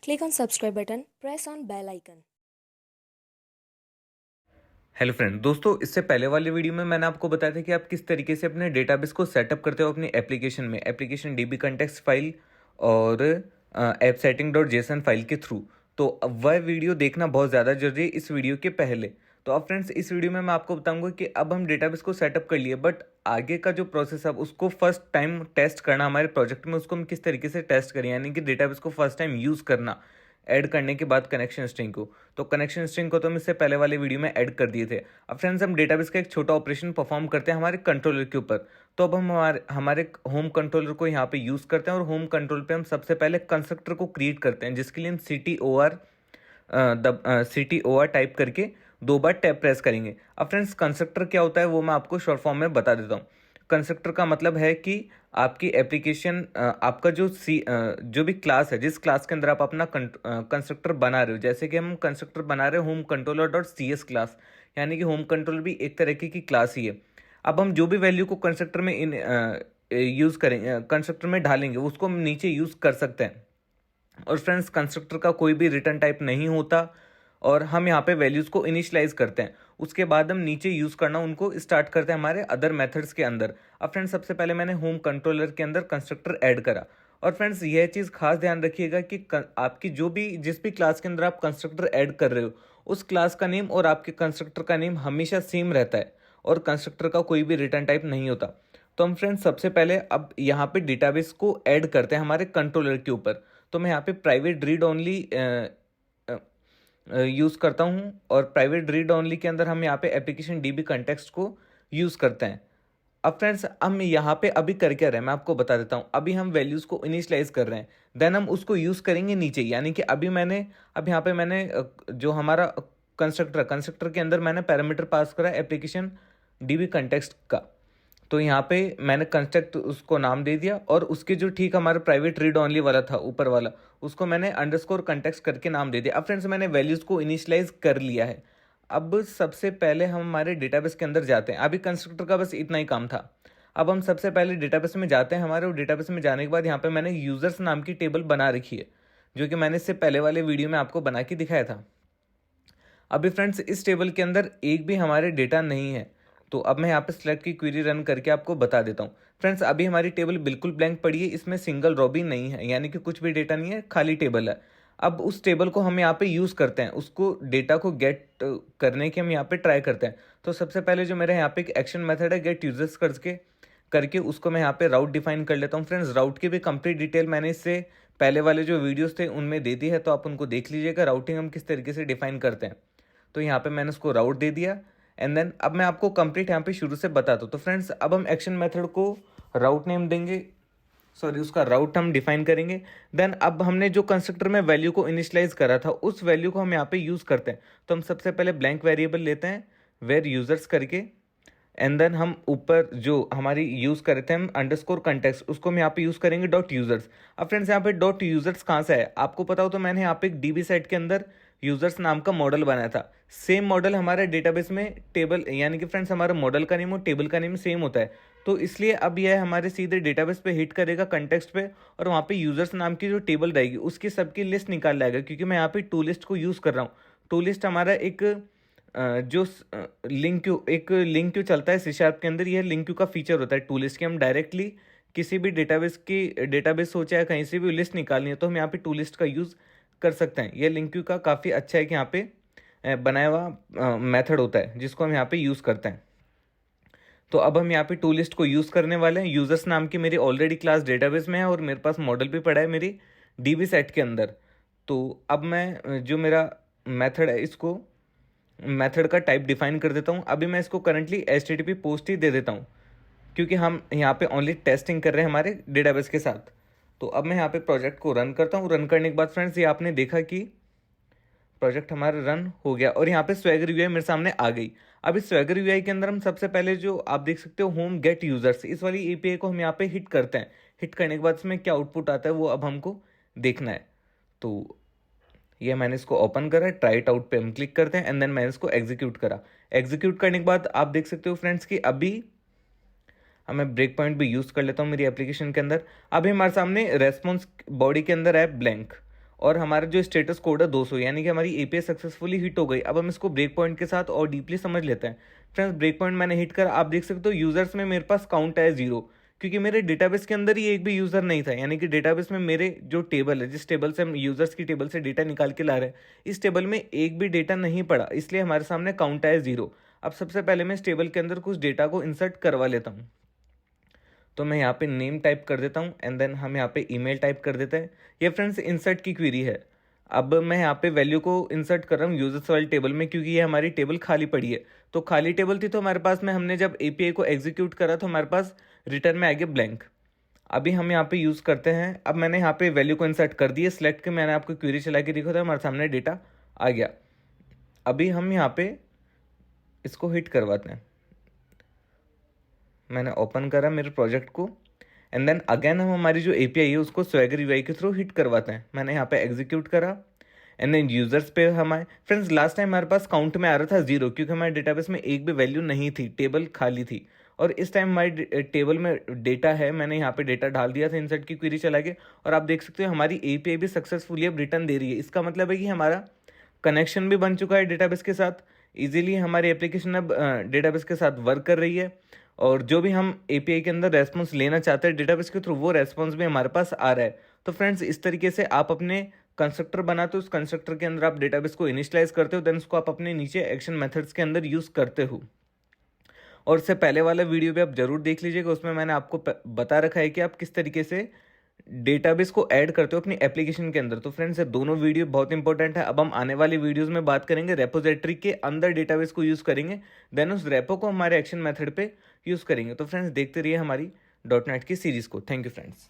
Click on subscribe button, press on bell icon. Hello friend दोस्तों, इससे पहले वाली वीडियो में मैंने आपको बताया था कि आप किस तरीके से अपने डेटाबेस को सेटअप करते हो अपनी एप्लीकेशन में, एप्लीकेशन डीबी कंटेक्स्ट फाइल और app setting dot JSON file के थ्रू। तो वह वीडियो देखना बहुत ज़्यादा जरूरी है इस वीडियो के पहले। तो अब फ्रेंड्स, इस वीडियो में मैं आपको बताऊंगा कि अब हम डेटाबेस को सेटअप कर लिए, बट आगे का जो प्रोसेस है उसको फर्स्ट टाइम टेस्ट करना हमारे प्रोजेक्ट में, उसको हम किस तरीके से टेस्ट करें, यानी कि डेटाबेस को फर्स्ट टाइम यूज़ करना ऐड करने के बाद कनेक्शन स्ट्रिंग को। तो कनेक्शन स्ट्रिंग को तो हम इससे पहले वाले वीडियो में ऐड कर दिए थे। अब फ्रेंड्स, हम डेटाबेस का एक छोटा ऑपरेशन परफॉर्म करते हैं हमारे कंट्रोलर के ऊपर। तो अब हम हमारे होम कंट्रोलर को यहाँ पे यूज़ करते हैं और होम कंट्रोल पे हम सबसे पहले कंस्ट्रक्टर को क्रिएट करते हैं, जिसके लिए हम CTOR टाइप करके 2 बार टैब प्रेस करेंगे। अब फ्रेंड्स, कंस्ट्रक्टर क्या होता है वो मैं आपको शॉर्ट फॉर्म में बता देता हूँ। कंस्ट्रक्टर का मतलब है कि आपकी एप्लीकेशन, आपका जो भी क्लास है, जिस क्लास के अंदर आप अपना कंस्ट्रक्टर बना रहे हो, जैसे कि हम कंस्ट्रक्टर बना रहे हो home controller dot CS class, यानी कि होम कंट्रोलर भी एक तरीके की क्लास ही है। अब हम जो भी वैल्यू को कंस्ट्रक्टर में यूज़ करेंगे, कंस्ट्रक्टर में डालेंगे, उसको हम नीचे यूज़ कर सकते हैं। और फ्रेंड्स, कंस्ट्रक्टर का कोई भी रिटर्न टाइप नहीं होता और हम यहाँ पे वैल्यूज़ को इनिशियलाइज करते हैं। उसके बाद हम नीचे यूज़ करना उनको स्टार्ट करते हैं हमारे अदर मेथड्स के अंदर। अब फ्रेंड्स, सबसे पहले मैंने होम कंट्रोलर के अंदर कंस्ट्रक्टर ऐड करा। और फ्रेंड्स, यह चीज़ खास ध्यान रखिएगा कि आपकी जिस भी क्लास के अंदर आप कंस्ट्रक्टर ऐड कर रहे हो, उस क्लास का नेम और आपके कंस्ट्रक्टर का नेम हमेशा सेम रहता है और कंस्ट्रक्टर का कोई भी रिटर्न टाइप नहीं होता। तो हम फ्रेंड्स सबसे पहले अब यहाँ पे डेटाबेस को ऐड करते हैं हमारे कंट्रोलर के ऊपर। तो मैं यहाँ पे प्राइवेट रीड ओनली यूज़ करता हूँ और प्राइवेट रीड ओनली के अंदर हम यहाँ पे एप्लीकेशन डीबी कंटेक्स्ट को यूज़ करते हैं। अब फ्रेंड्स, हम यहाँ पे अभी कर क्या रहे हैं मैं आपको बता देता हूँ। अभी हम वैल्यूज़ को इनिशियलाइज कर रहे हैं, देन हम उसको यूज़ करेंगे नीचे, यानी कि अब यहाँ पे मैंने जो हमारा कंस्ट्रक्टर के अंदर मैंने पैरामीटर पास करा एप्लीकेशन डीबी कंटेक्स्ट का। तो यहाँ पे मैंने कंस्ट्रक्ट उसको नाम दे दिया और उसके जो ठीक हमारा प्राइवेट रीड ऑनली वाला था ऊपर वाला, उसको मैंने अंडरस्कोर कंटेक्स्ट करके नाम दे दिया। अब फ्रेंड्स, मैंने वैल्यूज़ को इनिशियलाइज कर लिया है। अब सबसे पहले हम हमारे डेटाबेस के अंदर जाते हैं। अभी कंस्ट्रक्टर का बस इतना ही काम था। अब हम सबसे पहले डेटाबेस में जाते हैं हमारे, और डेटाबेस में जाने के बाद यहाँ पे मैंने यूज़र्स नाम की टेबल बना रखी है, जो कि मैंने इससे पहले वाले वीडियो में आपको बना के दिखाया था। अभी फ्रेंड्स, इस टेबल के अंदर एक भी हमारे डेटा नहीं है। तो अब मैं यहाँ पे सिलेक्ट की क्वेरी रन करके आपको बता देता हूँ। फ्रेंड्स, अभी हमारी टेबल बिल्कुल ब्लैंक पड़ी है, इसमें सिंगल रो भी नहीं है, यानी कि कुछ भी डेटा नहीं है, खाली टेबल है। अब उस टेबल को हम यहाँ पे यूज़ करते हैं, उसको डेटा को गेट करने की हम यहाँ पे ट्राई करते हैं। तो सबसे पहले जो मेरे यहाँ पे एक एक्शन मेथड है गेट यूजर्स करके उसको मैं यहाँ पे राउट डिफाइन कर लेता हूँ। फ्रेंड्स, राउट की भी कंप्लीट डिटेल मैंने इससे पहले वाले जो वीडियोस थे उनमें दे दी है, तो आप उनको देख लीजिएगा, राउटिंग हम किस तरीके से डिफाइन करते हैं। तो यहाँ पे मैंने उसको राउट दे दिया एंड देन अब मैं आपको कंप्लीट यहाँ पे शुरू से बताता हूँ। तो फ्रेंड्स, अब हम एक्शन मेथड को राउट नेम देंगे, उसका राउट हम डिफाइन करेंगे। देन अब हमने जो कंस्ट्रक्टर में वैल्यू को इनिशियलाइज करा था, उस वैल्यू को हम यहाँ पे यूज़ करते हैं। तो हम सबसे पहले ब्लैंक वेरिएबल लेते हैं वेर यूजर्स करके, एंड देन हम ऊपर जो हमारी यूज़ करते हैं अंडरस्कोर कंटेक्स्ट, उसको हम यहाँ पे यूज़ करेंगे डॉट यूजर्स। अब फ्रेंड्स, यहाँ पे डॉट यूजर्स कहाँ से है आपको पता हो तो मैंने यहाँ पे एक डीबी सेट के अंदर यूजर्स नाम का मॉडल बनाया था। सेम मॉडल हमारे डेटाबेस में टेबल, यानी कि फ्रेंड्स हमारा मॉडल का नेम और टेबल का नेम सेम होता है। तो इसलिए अब यह हमारे सीधे डेटाबेस पे हिट करेगा कंटेक्स्ट पे, और वहाँ पे यूजर्स नाम की जो टेबल रहेगी उसकी सबकी लिस्ट निकाल लाएगा, क्योंकि मैं यहाँ पे टू लिस्ट को यूज़ कर रहा हूँ। टू लिस्ट हमारा एक जो लिंक क्यू चलता है C# के अंदर, यह लिंक क्यू का फीचर होता है टू लिस्ट के। हम डायरेक्टली किसी भी डेटाबेस हो चाहे कहीं से भी लिस्ट निकालनी है तो हम यहाँ पे टू लिस्ट का यूज़ कर सकते हैं। यह लिंक क्यू का काफ़ी अच्छा है कि यहाँ पे बनाया हुआ मेथड होता है जिसको हम यहाँ पे यूज़ करते हैं। तो अब हम यहाँ पे टू लिस्ट को यूज़ करने वाले हैं। यूजर्स नाम की मेरी ऑलरेडी क्लास डेटाबेस में है और मेरे पास मॉडल भी पड़ा है मेरी डीबी सेट के अंदर। तो अब मैं जो मेरा मेथड है, इसको मेथड का टाइप डिफाइन कर देता हूँ। अभी मैं इसको करंटली HTTP पोस्ट ही दे देता हूँ, क्योंकि हम यहाँ पे ओनली टेस्टिंग कर रहे हैं हमारे डेटाबेस के साथ। तो अब मैं यहाँ पे प्रोजेक्ट को रन करता हूँ। रन करने के बाद फ्रेंड्स, ये आपने देखा कि प्रोजेक्ट हमारा रन हो गया और यहाँ पे स्वैगर यूआई मेरे सामने आ गई। अब इस स्वैगर यूआई के अंदर हम सबसे पहले जो आप देख सकते हो होम गेट यूजर्स, इस वाली API को हम यहाँ पे हिट करते हैं। हिट करने के बाद इसमें क्या आउटपुट आता है वो अब हमको देखना है। तो ये मैंने इसको ओपन करा, ट्राई इट आउट पे हम क्लिक करते हैं एंड देन मैंने इसको एग्जीक्यूट करा। एग्जीक्यूट करने के बाद आप देख सकते हो फ्रेंड्स कि अभी मैं ब्रेक पॉइंट भी यूज़ कर लेता हूँ मेरी एप्लीकेशन के अंदर। अभी हमारे सामने रेस्पॉन्स बॉडी के अंदर है ब्लैंक, और हमारा जो स्टेटस कोड है 200, यानी कि हमारी एपीआई सक्सेसफुली हिट हो गई। अब हम इसको ब्रेक पॉइंट के साथ और डीपली समझ लेते हैं। फ्रेंड्स, ब्रेक पॉइंट मैंने हिट करा, आप देख सकते हो यूजर्स में मेरे पास काउंट है 0, क्योंकि मेरे डेटाबेस के अंदर ही एक भी यूजर नहीं था। यानी कि डेटाबेस में मेरे जो टेबल है, जिस टेबल से हम यूजर्स की टेबल से डेटा निकाल के ला रहे हैं, इस टेबल में एक भी डेटा नहीं पड़ा, इसलिए हमारे सामने काउंट है 0। अब सबसे पहले मैं इस टेबल के अंदर कुछ डेटा को इंसर्ट करवा लेता हूँ। तो मैं यहाँ पे नेम टाइप कर देता हूँ एंड देन हम यहाँ पे ईमेल टाइप कर देते हैं। ये फ्रेंड्स इंसर्ट की क्वेरी है। अब मैं यहाँ पे वैल्यू को इंसर्ट कर रहा हूँ यूजर्स वाली टेबल में, क्योंकि ये हमारी टेबल खाली पड़ी है। तो खाली टेबल थी तो हमारे पास में, हमने जब एपीआई को एग्जीक्यूट करा तो हमारे पास रिटर्न में आ गया ब्लैंक। अभी हम यहाँ पे यूज़ करते हैं। अब मैंने यहाँ पे वैल्यू को इंसर्ट कर दिया, सिलेक्ट के मैंने आपको क्वेरी चला के देखा था, हमारे सामने डेटा आ गया। अभी हम यहाँ पे इसको हिट करवाते हैं। मैंने ओपन करा मेरे प्रोजेक्ट को एंड देन अगेन हम हमारी जो एपीआई है उसको स्वैगर यूआई के थ्रू हिट करवाते हैं। मैंने यहाँ पे एग्जीक्यूट करा एंड देन यूजर्स पे हम आए। फ्रेंड्स, लास्ट टाइम हमारे पास काउंट में आ रहा था 0, क्योंकि हमारे डेटाबेस में एक भी वैल्यू नहीं थी, टेबल खाली थी। और इस टाइम हमारी टेबल में डेटा है, मैंने यहाँ पे डेटा डाल दिया था इंसर्ट की क्वेरी चला के, और आप देख सकते हो हमारी एपीआई भी सक्सेसफुली अब रिटर्न दे रही है। इसका मतलब है कि हमारा कनेक्शन भी बन चुका है डेटाबेस के साथ, इजीली हमारी एप्लीकेशन अब डेटाबेस के साथ वर्क कर रही है, और जो भी हम एपीआई के अंदर रेस्पॉन्स लेना चाहते हैं डेटाबेस के थ्रू, वो रेस्पॉन्स भी हमारे पास आ रहा है। तो फ्रेंड्स, इस तरीके से आप अपने कंस्ट्रक्टर बनाते हो, उस कंस्ट्रक्टर के अंदर आप डेटाबेस को इनिशियलाइज करते हो, देन उसको आप अपने नीचे एक्शन मेथड्स के अंदर यूज़ करते हो। और इससे पहले वाला वीडियो भी आप जरूर देख लीजिएगा, उसमें मैंने आपको बता रखा है कि आप किस तरीके से डेटाबेस को ऐड करते हो अपनी एप्लीकेशन के अंदर। तो फ्रेंड्स, ये दोनों वीडियो बहुत इंपॉर्टेंट है। अब हम आने वाली वीडियोस में बात करेंगे रेपोजिटरी के अंदर डेटाबेस को यूज़ करेंगे, देन उस रेपो को हमारे एक्शन मेथड पे यूज़ करेंगे। तो फ्रेंड्स, देखते रहिए हमारी .NET की सीरीज़ को। Thank you friends.